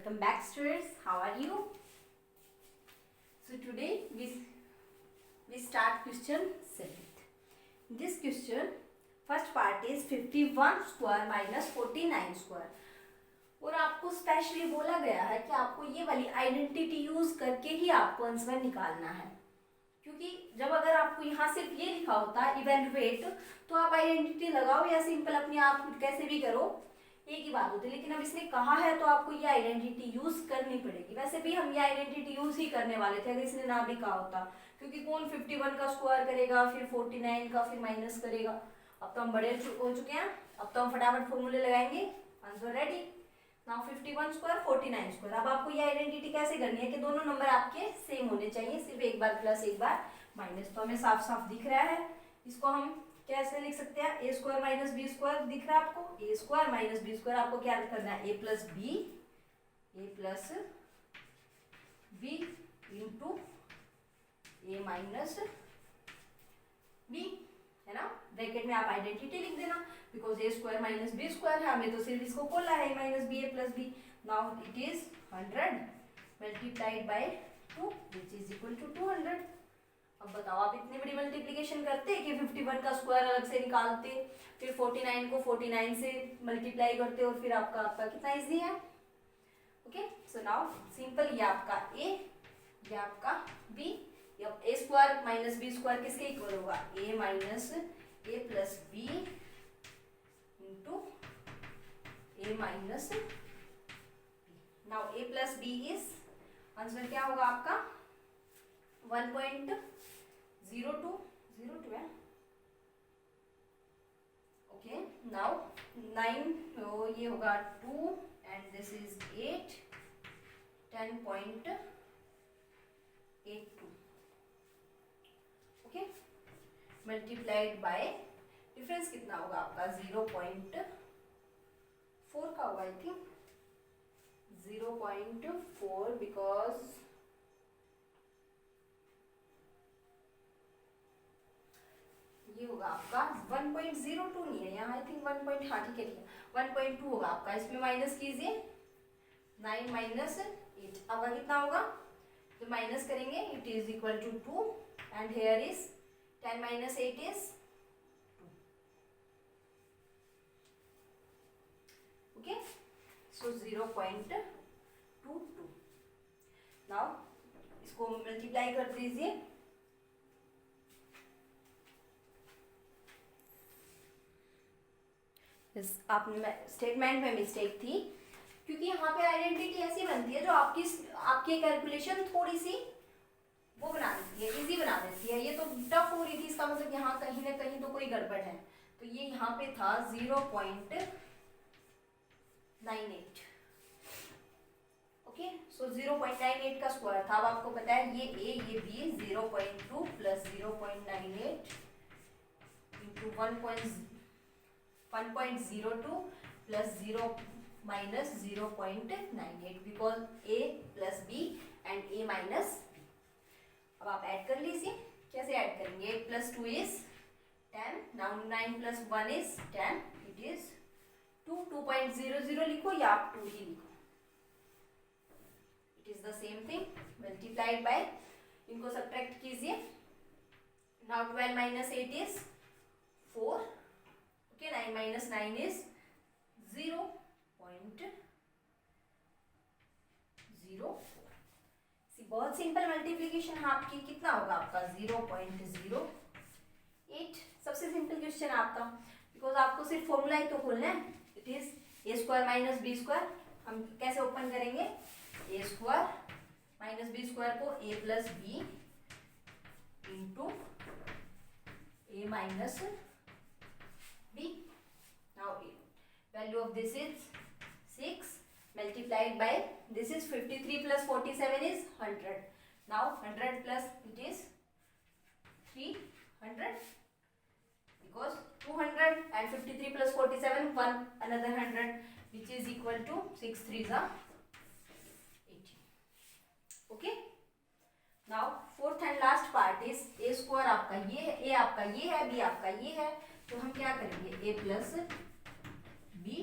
Welcome back, students. How are you? So today we start question 7th. This question first part is 51 square minus 49 square. और आपको specially बोला गया है कि आपको ये वाली आइडेंटिटी यूज करके ही आपको आंसर निकालना है, क्योंकि जब अगर आपको यहाँ सिर्फ ये लिखा होता इवेलुएट तो आप आइडेंटिटी लगाओ या सिंपल अपने आप कैसे भी करो, एक ही बात होती है। लेकिन अब इसने कहा है तो आपको ये आइडेंटिटी यूज करनी पड़ेगी। वैसे भी हम ये आइडेंटिटी यूज ही करने वाले थे अगर इसने ना भी कहा होता, क्योंकि कौन 51 का स्क्वायर करेगा फिर 49 का फिर माइनस करेगा। अब तो हम बड़े हो चुके हैं, अब तो हम फटाफट फॉर्मूले लगाएंगे। Answer ready. Now 51 square 49 square. अब आपको ये आइडेंटिटी कैसे करनी है कि दोनों नंबर आपके सेम होने चाहिए, सिर्फ एक बार प्लस एक बार माइनस। तो हमें साफ साफ दिख रहा है, इसको हम कैसे लिख सकते हैं, A square minus B square. दिख रहा है आपको, A square minus B square. आपको क्या करना है, A plus B into A minus B, है ना। ब्रैकेट में आप आइडेंटिटी लिख देना, because A square minus B square है, हमें तो सिर्फ इसको खोलना है, A minus B A plus B. Now it is 100 multiplied by 2 which is equal to 200। अब बताओ, आप इतनी बड़ी मल्टीप्लिकेशन करते कि 51 का स्क्वायर अलग से निकालते, फिर 49 को 49 से मल्टीप्लाई करते और फिर आपका कितना इजी है। ओके, सो नाउ सिंपल, ये आपका ए, ये आपका बी। अब A square minus B square किसके इक्वल होगा, A minus A plus B into A minus B. Now A plus B is, answer क्या होगा आपका 1.02 है। ओके, नाउ 9, तो ये होगा 2 and this is 8, 10.82। Okay, multiplied by difference कितना होगा आपका 0.4 का होगा, आई थिंक 0.4, बिकॉज ये होगा आपका 1.02 नहीं है यहाँ, आई थिंक 1. हाँ ठीक है, 1.2 होगा आपका। इसमें माइनस कीजिए, 9 माइनस 8 आपका कितना होगा, तो माइनस करेंगे it is equal to 2 and here is 10 minus 8 is 2। Okay, so 0.22। Now इसको मल्टीप्लाई कर दीजिए, आपने स्टेटमेंट में मिस्टेक थी, क्योंकि यहाँ पे आइडेंटिटी ऐसी बनती है जो आपकी कैलकुलेशन थोड़ी सी वो बना देती है, इजी बना देती है। ये तो टफ हो रही थी, इसका मतलब यहाँ कहीं ना कहीं तो कोई गड़बड़ है। तो ये यहाँ पे था 0.98। ओके, सो 0.98 का स्क्वायर था। अब आपको पता है ये ए ये B, 0.2 plus 0.98 into 1.02 plus 0 minus 0.98, because A plus B and A minus B. अब आप ऐड कर लीजिए, कैसे ऐड करेंगे, 8 plus 2 is 10, now 9 plus 1 is 10, it is 2. 2.00 लिखो या आप 2 ही लिखो, it is the same thing. Multiplied by, इनको सब्ट्रैक्ट कीजिए। Now 12 minus 8 is 4। Okay, 9 minus 9 is 0.04। बहुत सिंपल मल्टीप्लिकेशन है आपकी, कितना होगा आपका 0.08। सबसे सिंपल क्वेश्चन आपका, बिकॉज आपको सिर्फ फॉर्मूला ही तो खोलना है। It is A square minus B square. हम कैसे ओपन करेंगे, A square minus B square को A plus B into A minus B. Now value of this is 6 multiplied by this is 53 plus 47 is 100. Now 100 plus it is 300, because 200 and 53 plus 47 one another 100, which is equal to 6 3s are 18. Okay. Now fourth and last part is a square आपका ये, a आपका ये है, b आपका ये है। तो हम क्या करेंगे, a plus B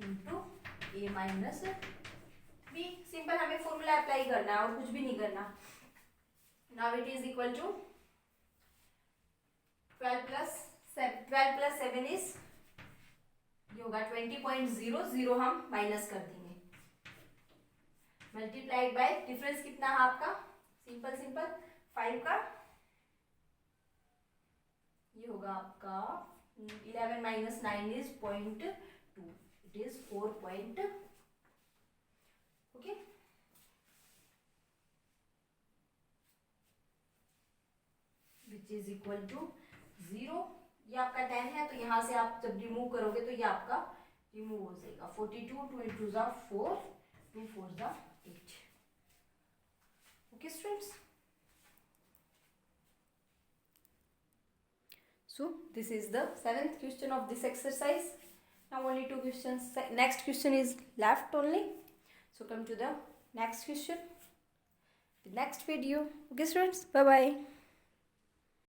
into A minus B simple हमें फॉर्मूला अप्लाई करना है और कुछ भी नहीं करना. Now it is equal to 12 plus 7 is ये होगा 20.00. हम माइनस कर देंगे. मल्टीप्लाइड बाय डिफरेंस कितना है आपका, सिंपल 5 का ये होगा आपका 11 minus 9 is 0.2. It is 4 point. Okay. Which is equal to 0. ये आपका 10 है, तो यहाँ से आप जब रिमूव करोगे तो ये आपका रिमूव हो जाएगा. 42 2 into 4 2 4 8. Okay students. So this is the 7th question of this exercise. Now only 2 questions. Next question is left only. So come to the next question, the next video. Okay students, bye bye.